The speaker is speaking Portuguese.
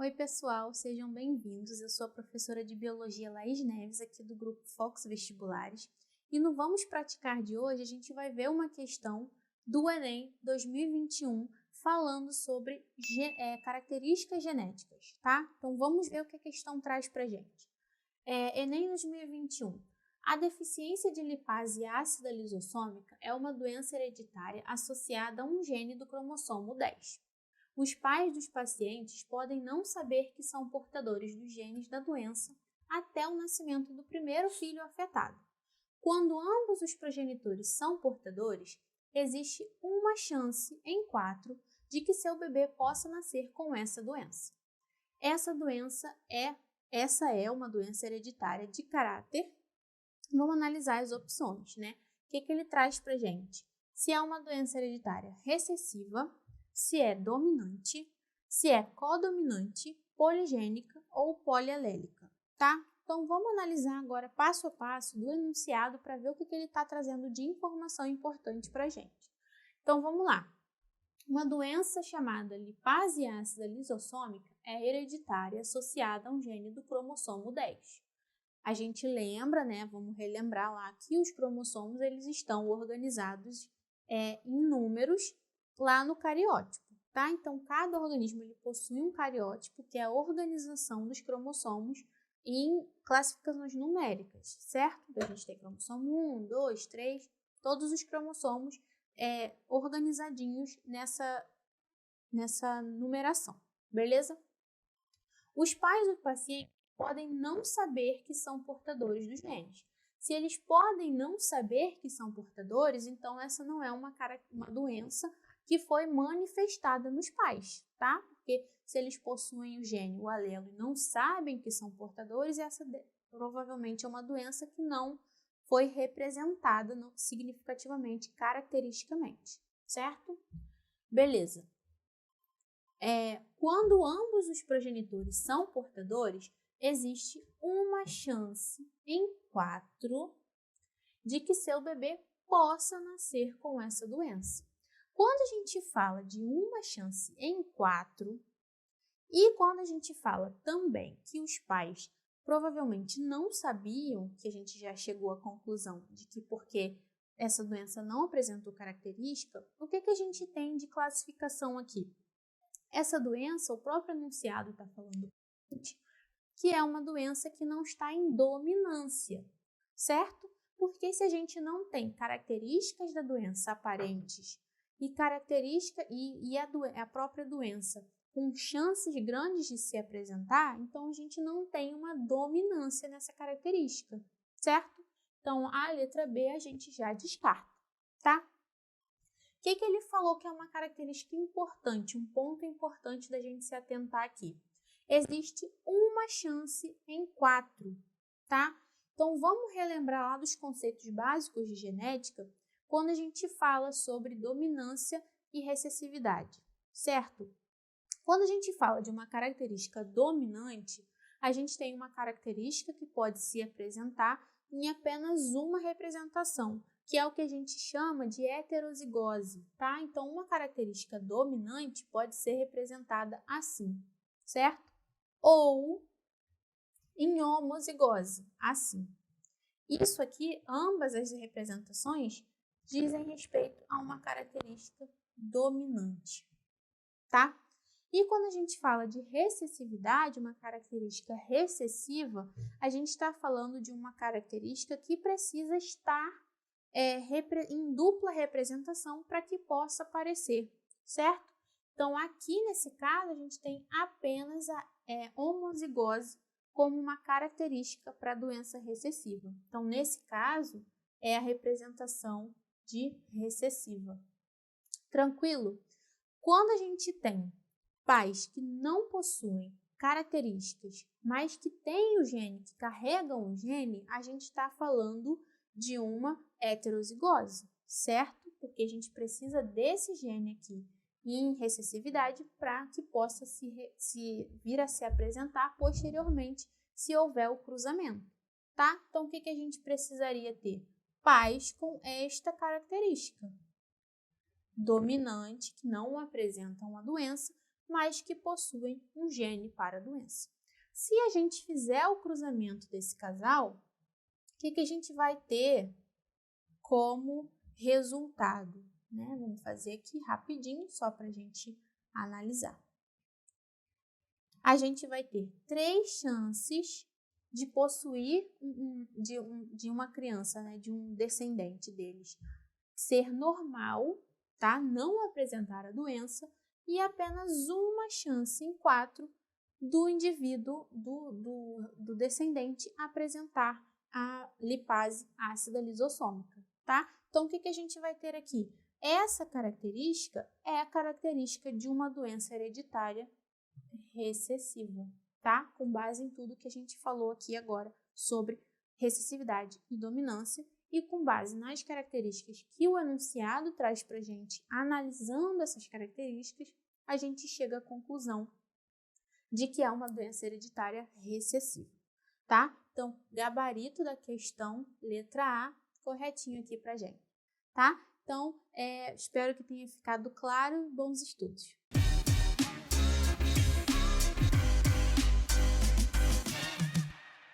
Oi, pessoal, sejam bem-vindos. Eu sou a professora de Biologia Laís Neves, aqui do grupo Fox Vestibulares. E no Vamos Praticar de hoje, a gente vai ver uma questão do Enem 2021 falando sobre características genéticas, tá? Então, vamos ver o que a questão traz pra gente. Enem 2021. A deficiência de lipase ácida lisossômica é uma doença hereditária associada a um gene do cromossomo 10. Os pais dos pacientes podem não saber que são portadores dos genes da doença até o nascimento do primeiro filho afetado. Quando ambos os progenitores são portadores, existe uma chance em 4 de que seu bebê possa nascer com essa doença. Essa é uma doença hereditária de caráter. Vamos analisar as opções, né? O que ele traz pra gente? Se é uma doença hereditária recessiva, se é dominante, se é codominante, poligênica ou polialélica, tá? Então, vamos analisar agora passo a passo do enunciado para ver o que ele está trazendo de informação importante para a gente. Então, vamos lá. Uma doença chamada lipase ácida lisossômica é hereditária associada a um gene do cromossomo 10. A gente lembra, né? Vamos relembrar lá que os cromossomos eles estão organizados em números lá no cariótipo, tá? Então, cada organismo ele possui um cariótipo, que é a organização dos cromossomos em classificações numéricas, certo? Então, a gente tem cromossomo 1, 2, 3, todos os cromossomos organizadinhos nessa numeração, beleza? Os pais do paciente podem não saber que são portadores dos genes. Se eles podem não saber que são portadores, então essa não é uma doença que foi manifestada nos pais, tá? Porque se eles possuem o gene, o alelo, e não sabem que são portadores, essa provavelmente é uma doença que não foi representada significativamente, caracteristicamente, certo? Beleza. Quando ambos os progenitores são portadores, existe uma chance em 4 de que seu bebê possa nascer com essa doença. Quando a gente fala de uma chance em 4, e quando a gente fala também que os pais provavelmente não sabiam, que a gente já chegou à conclusão de que porque essa doença não apresentou característica, o que a gente tem de classificação aqui? Essa doença, o próprio enunciado está falando que é uma doença que não está em dominância, certo? Porque se a gente não tem características da doença aparentes e a própria doença com chances grandes de se apresentar, então a gente não tem uma dominância nessa característica, certo? Então, a letra B a gente já descarta, tá? O que ele falou que é uma característica importante, um ponto importante da gente se atentar aqui? Existe uma chance em 4, tá? Então, vamos relembrar lá dos conceitos básicos de genética quando a gente fala sobre dominância e recessividade, certo? Quando a gente fala de uma característica dominante, a gente tem uma característica que pode se apresentar em apenas uma representação, que é o que a gente chama de heterozigose, tá? Então, uma característica dominante pode ser representada assim, certo? Ou em homozigose, assim. Isso aqui, ambas as representações, dizem respeito a uma característica dominante, tá? E quando a gente fala de recessividade, uma característica recessiva, a gente está falando de uma característica que precisa estar em dupla representação para que possa aparecer, certo? Então, aqui nesse caso, a gente tem apenas a homozigose como uma característica para a doença recessiva. Então, nesse caso, é a representação de recessiva. Tranquilo? Quando a gente tem pais que não possuem características, mas que têm o gene, que carregam o gene, a gente está falando de uma heterozigose, certo? Porque a gente precisa desse gene aqui em recessividade para que possa vir a se apresentar posteriormente se houver o cruzamento, tá? Então, o que a gente precisaria ter? Pais com esta característica dominante, que não apresentam a doença, mas que possuem um gene para a doença. Se a gente fizer o cruzamento desse casal, o que a gente vai ter como resultado, né? Vamos fazer aqui rapidinho, só para a gente analisar. A gente vai ter 3 chances de possuir de uma criança, né? De um descendente deles, ser normal, tá? Não apresentar a doença, e apenas uma chance em 4 do indivíduo, do descendente, apresentar a lipase ácida lisossômica, tá? Então, o que a gente vai ter aqui? Essa característica é a característica de uma doença hereditária recessiva, tá? Com base em tudo que a gente falou aqui agora sobre recessividade e dominância, e com base nas características que o enunciado traz para a gente, analisando essas características, a gente chega à conclusão de que é uma doença hereditária recessiva, tá? Então, gabarito da questão, letra A, corretinho aqui pra gente, tá? Então, espero que tenha ficado claro. Bons estudos!